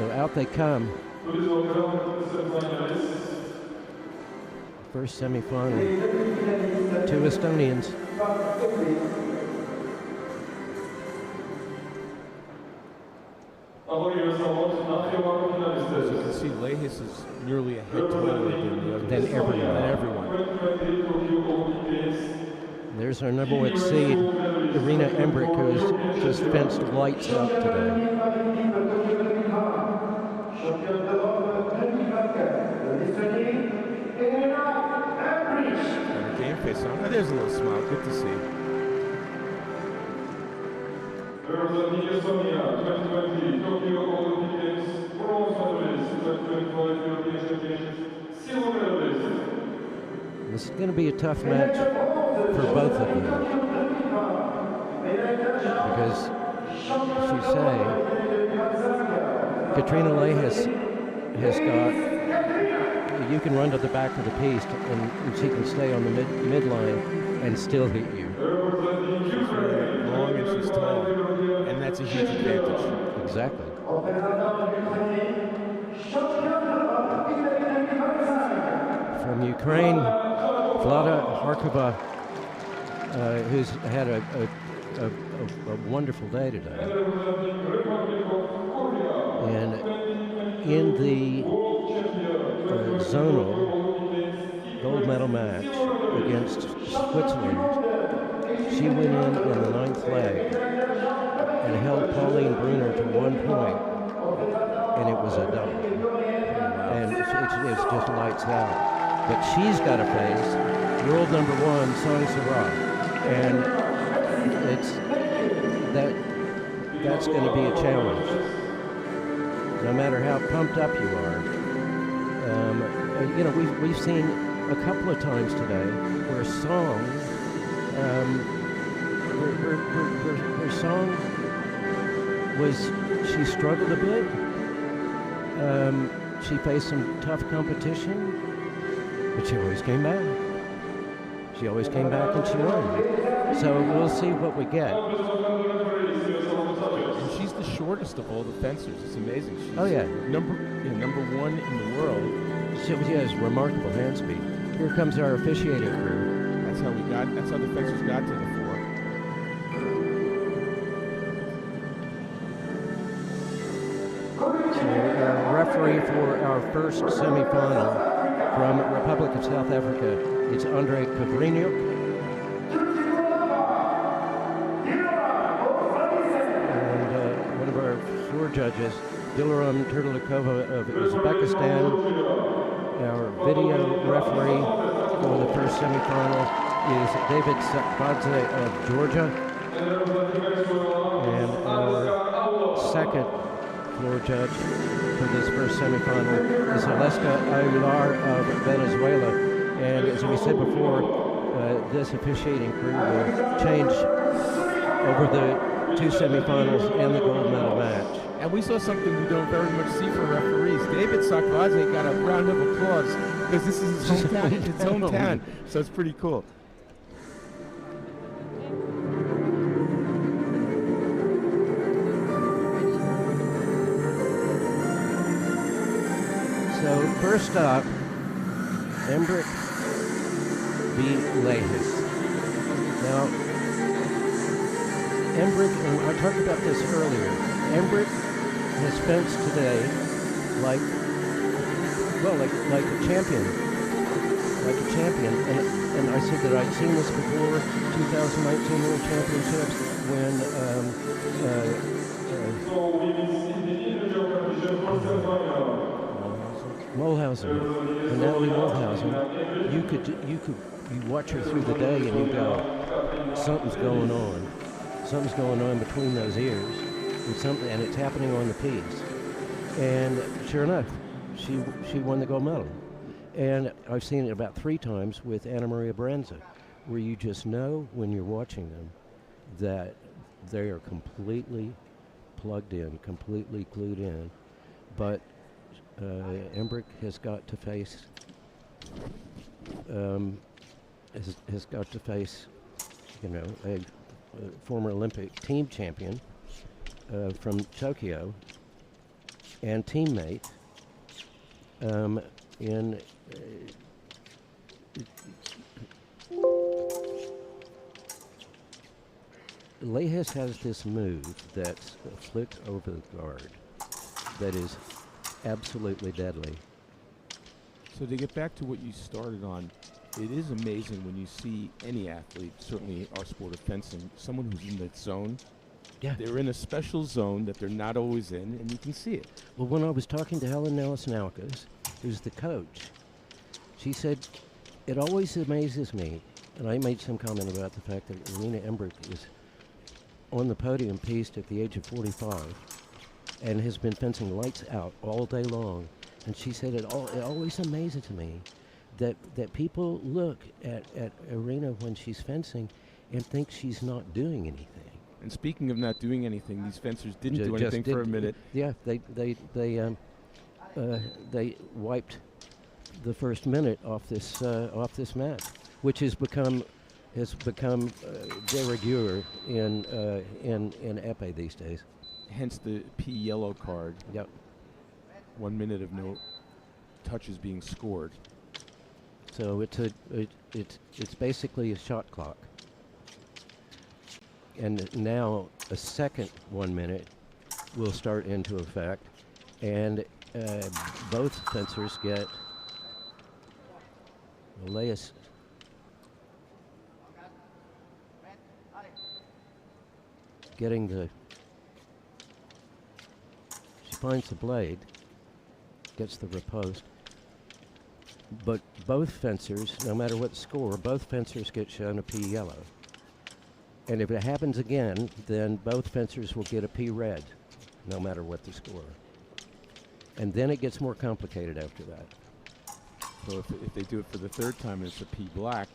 So out they come. First semi-final. Two Estonians. As you can see, LEHIS is nearly a head taller than everyone. There's our number one seed, Irina Embrich, who's just fenced lights out today. And a game face on. Oh, there's a little smile. Good to see. This is going to be a tough match for both of them. Because, as you say, Katrina LEHIS has got, you can run to the back of the piece and she can stay on the midline and still hit you. She's very long and she's tall, and that's a huge advantage. Exactly. From Ukraine, Vlada Harkova, who's had a wonderful day today. And in the zonal gold medal match against Switzerland, she went in the ninth leg and held Pauline Brunner to 1 point, and it was a double. And it's just lights out. But she's got to face world number one, Song Sarah, and that's going to be a challenge. No matter how pumped up you are, we've seen a couple of times today where Song, her Song she struggled a bit. She faced some tough competition. But she always came back. She always came back and she won. So we'll see what we get. And she's the shortest of all the fencers. It's amazing. She's number one in the world. She has remarkable hand speed. Here comes our officiating crew. That's how the fencers got to the floor. So our referee for our first semifinal from Republic of South Africa, it's Andre Kavriniuk. And one of our floor judges, Dilaram Turtlikova of Uzbekistan. Our video referee for the first semifinal is David Sakbadze of Georgia. And our second floor judge for this first semifinal is Aleska Aguilar of Venezuela. And as we said before, this officiating crew will change over the two semifinals and the gold medal match. And we saw something we don't very much see from referees. David Sakbadze got a round of applause because this is his hometown. So it's pretty cool. So first up, Embrich beat LEHIS. Now, Embrich, and I talked about this earlier, Embrich has fenced today like a champion. Like a champion. And I said that I'd seen this before 2019 World Championships when Mulhausen, Natalie Mulhausen, you watch her through the day and you go, something's going on. Something's going on between those ears, and it's happening on the piece. And sure enough, she won the gold medal. And I've seen it about 3 times with Anna Maria Brenza, where you just know when you're watching them that they are completely plugged in, completely glued in. But Embrich has got to face a former Olympic team champion from Tokyo, and teammate in LEHIS has this move that's a flick over the guard that is absolutely deadly. So to get back to what you started on, it is amazing when you see any athlete, certainly our sport of fencing, someone who's in that zone. Yeah. They're in a special zone that they're not always in, and you can see it. Well, when I was talking to Helen Nellis-Naukes, who's the coach, she said, it always amazes me, and I made some comment about the fact that Irina Embrich is on the podium piste at the age of 45 and has been fencing lights out all day long. And she said, it always amazes me that people look at Irina when she's fencing and think she's not doing anything. And speaking of not doing anything, these fencers didn't do anything for a minute. Yeah, they wiped the first minute off this match, which has become de rigueur in EPEE these days. Hence the P yellow card. Yep. 1 minute of no touches being scored. So it's basically a shot clock. And now a second 1 minute will start into effect, and both fencers get LEHIS getting the, she finds the blade, gets the riposte, but both fencers, no matter what the score, both fencers get shown a P yellow. And if it happens again, then both fencers will get a P red, no matter what the score. And then it gets more complicated after that. So if they do it for the third time and it's a P black,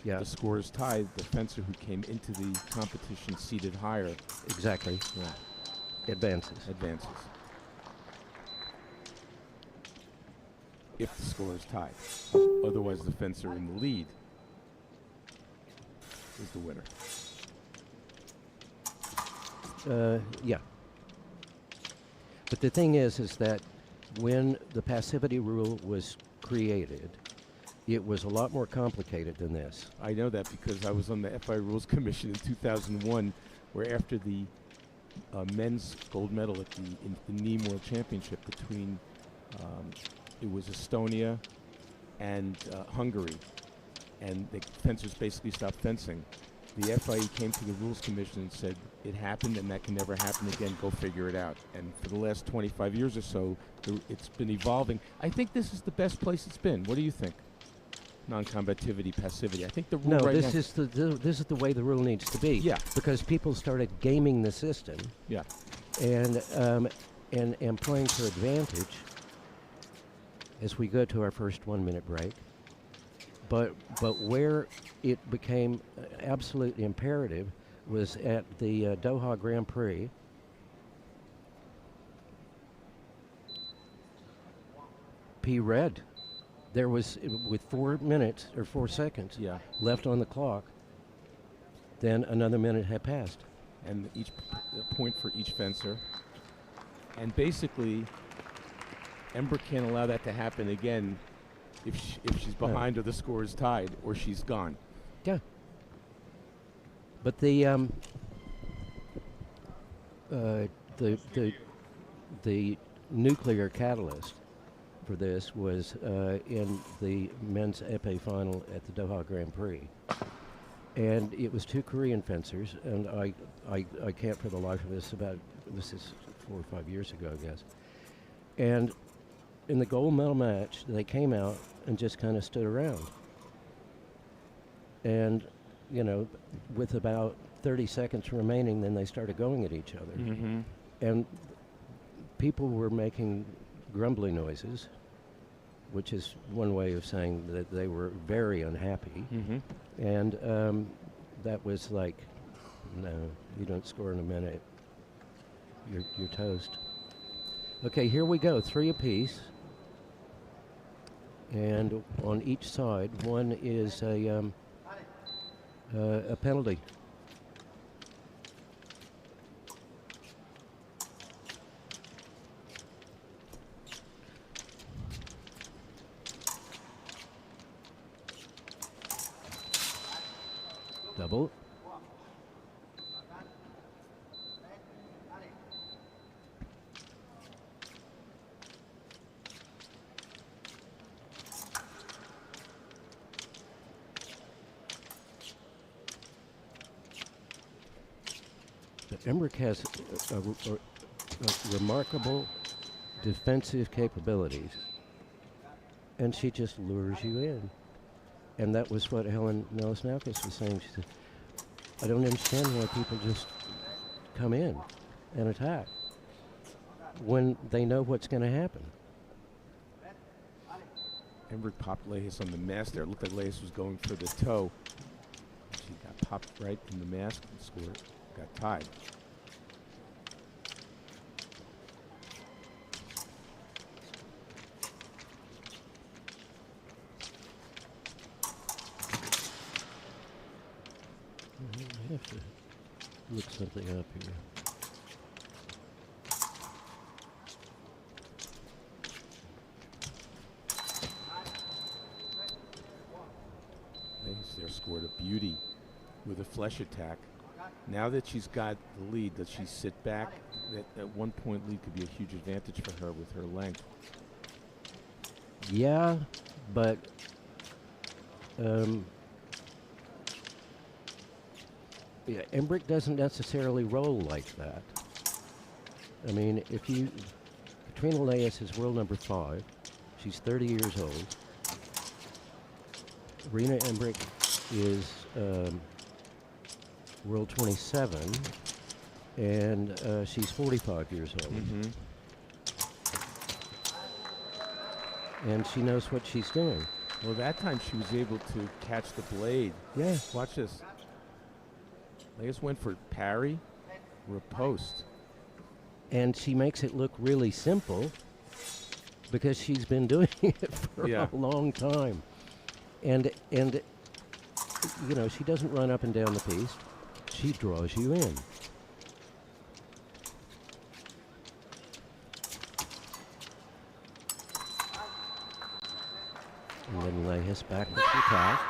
yeah, the score is tied. The fencer who came into the competition seated higher. Exactly. Yeah. Advances. If the score is tied. Otherwise, the fencer in the lead is the winner. Yeah. But the thing is that when the passivity rule was created, it was a lot more complicated than this. I know that because I was on the FI Rules Commission in 2001, where after the men's gold medal at the Nîmes World Championship between, it was Estonia and Hungary, and the fencers basically stopped fencing. The FIE came to the Rules Commission and said, it happened and that can never happen again, go figure it out. And for the last 25 years or so, it's been evolving. I think this is the best place it's been. What do you think? Non-combativity, passivity. I think the rule right now... this is the way the rule needs to be. Yeah. Because people started gaming the system. Yeah. And playing for advantage as we go to our first 1 minute break. But where it became absolutely imperative was at the Doha Grand Prix. P red. There was, with 4 minutes or 4 seconds left on the clock, then another minute had passed. And each point for each fencer. And basically, Ember can't allow that to happen again if she's behind or the score is tied or she's gone. Yeah. But the nuclear catalyst for this was in the men's EPEE final at the Doha Grand Prix. And it was two Korean fencers, and I can't for the life of us this is 4 or 5 years ago, I guess. And in the gold medal match, they came out and just kind of stood around. And, you know, with about 30 seconds remaining, then they started going at each other. Mm-hmm. And people were making grumbly noises, which is one way of saying that they were very unhappy. Mm-hmm. And that was like, no, you don't score in a minute. You're toast. Okay, here we go, 3 apiece. And on each side, one is a penalty. double. But Embrich has a remarkable defensive capabilities, and she just lures you in. And that was what Helen Nelisnaukis was saying. She said, I don't understand why people just come in and attack when they know what's going to happen. Embrich popped LEHIS on the mask there. It looked like LEHIS was going for the toe. She got popped right in the mask and scored. Got tied. I have to look something up here. LEHIS there scored a beauty with a flesh attack. Now that she's got the lead, does she sit back? That 1 point lead could be a huge advantage for her with her length. Yeah, but yeah, Embrich doesn't necessarily roll like that. I mean, Katrina LEHIS is world number 5. She's 30 years old. Irina Embrich is world 27, and she's 45 years old. Mm-hmm. And she knows what she's doing. Well, that time she was able to catch the blade. Yeah. Watch this. LEHIS went for parry, riposte. And she makes it look really simple because she's been doing it for a long time. And you know, she doesn't run up and down the piece. She draws you in. And then LEHIS back with the attack.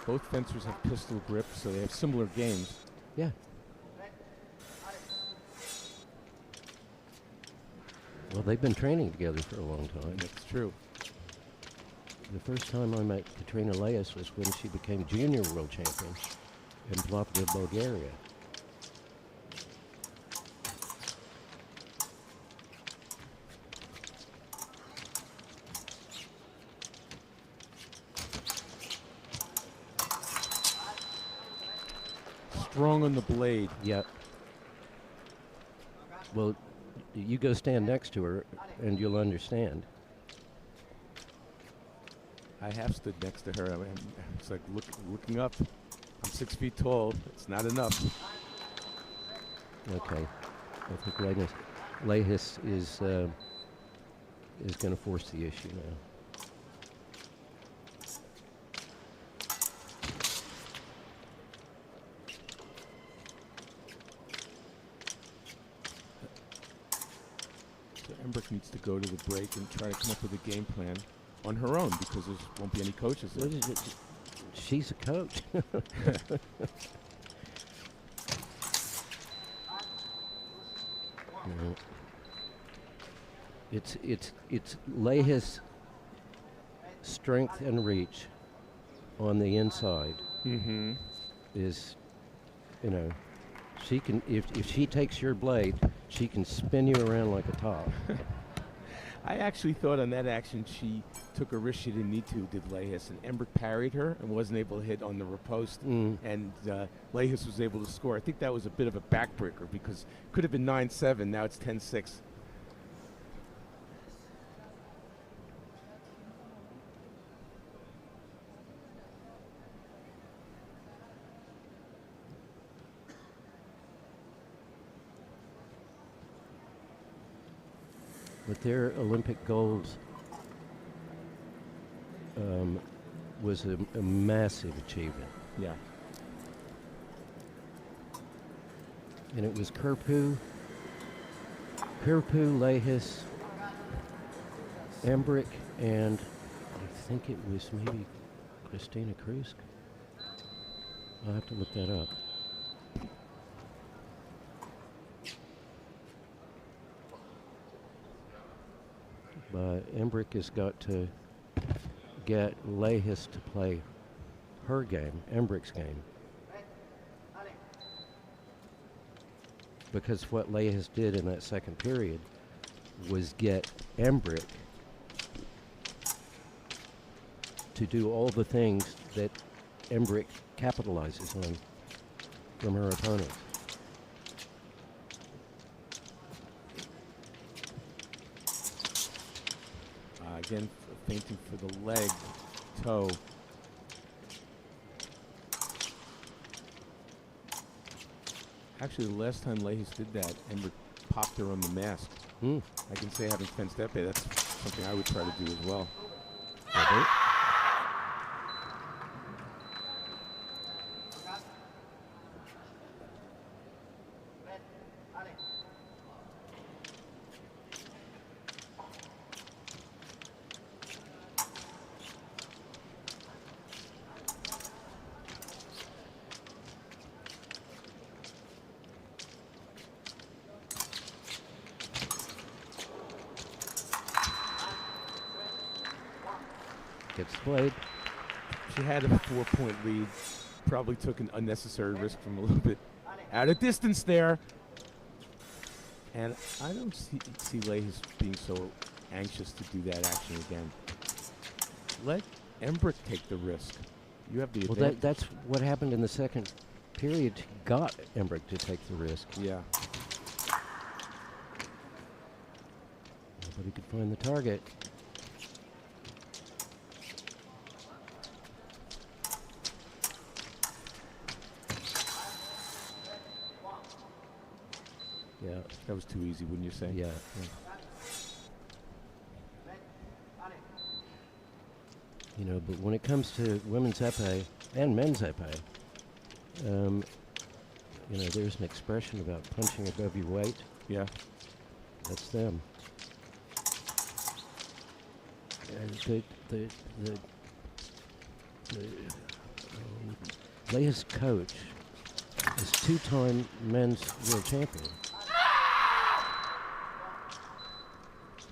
Both fencers have pistol grip, so they have similar games. Yeah. Well, they've been training together for a long time. That's true. The first time I met Katrina LEHIS was when she became junior world champion in Plovdiv, Bulgaria. Strong on the blade. Yep. Well, you go stand next to her and you'll understand. I have stood next to her. I mean, it's like looking up. I'm 6 feet tall. It's not enough. Okay. I think LEHIS is going to force the issue now. Embrich needs to go to the break and try to come up with a game plan on her own because there won't be any coaches there. She's a coach. No. It's LEHIS strength and reach on the inside is, you know, she can if she takes your blade, she can spin you around like a top. I actually thought on that action she took a risk she didn't need to, did LEHIS, and Embrich parried her and wasn't able to hit on the riposte, and LEHIS was able to score. I think that was a bit of a backbreaker because it could have been 9-7, now it's 10-6. But their Olympic gold was a massive achievement. Yeah. And it was Kirpu, LEHIS, Embrich, and I think it was maybe Christina Krusk. I'll have to look that up. But Embrich has got to get LEHIS to play her game, Embrich's game. Because what LEHIS did in that second period was get Embrich to do all the things that Embrich capitalizes on from her opponents. Again, feinting for the leg, toe. Actually, the last time LEHIS did that, Embrich popped her on the mask. I can say, having fenced épée, that's something I would try to do as well. Gets played. She had a 4-point lead. Probably took an unnecessary risk from a little bit out of distance there. And I don't see LEHIS being so anxious to do that action again. Let Embrich take the risk. You have the advantage. Well, that's what happened in the second period. She got Embrich to take the risk. Yeah. Nobody could find the target. Yeah. That was too easy, wouldn't you say? Yeah. You know, but when it comes to women's épée and men's épée, you know, there's an expression about punching above your weight. Yeah. That's them. And the LEHIS coach is two-time men's world champion.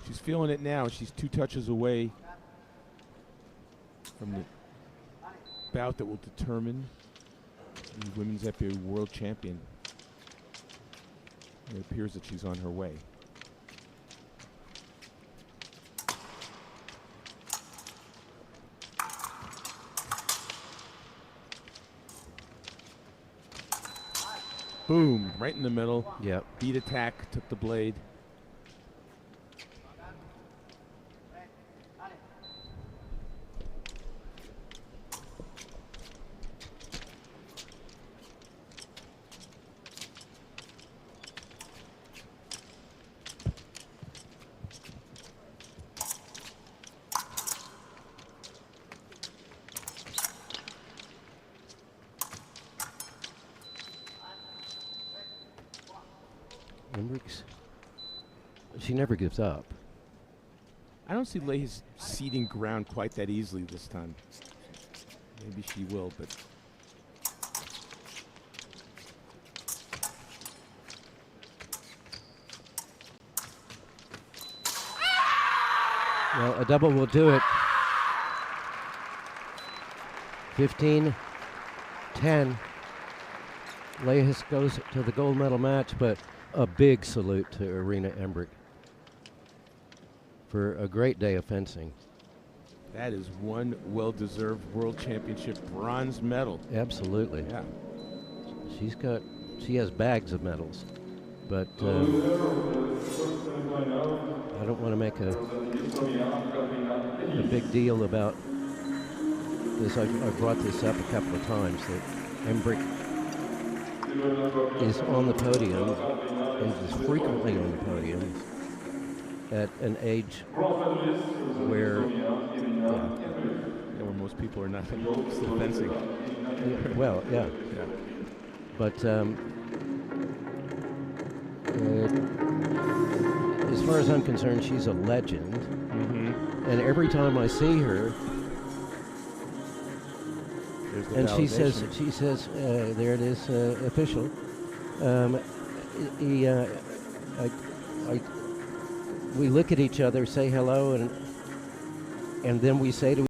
She's feeling it now. She's 2 touches away from the bout that will determine the women's épée world champion. It appears that she's on her way. Boom, right in the middle. Yep. Beat attack, took the blade. Embrich's, she never gives up. I don't see LEHIS ceding ground quite that easily this time. Maybe she will, but well, a double will do it. 15-10. LEHIS goes to the gold medal match, but a big salute to Irina Embrich for a great day of fencing. that is one well-deserved World Championship bronze medal. Absolutely. Yeah. She has bags of medals, but I don't want to make a big deal about this. I brought this up a couple of times, that Embrich is on the podium, and is frequently on the podium at an age where Where most people are not still fencing. well, yeah. But as far as I'm concerned, she's a legend. Mm-hmm. And every time I see her, There's the And validation. she says, there it is, official. He, we look at each other, say hello, and then we say to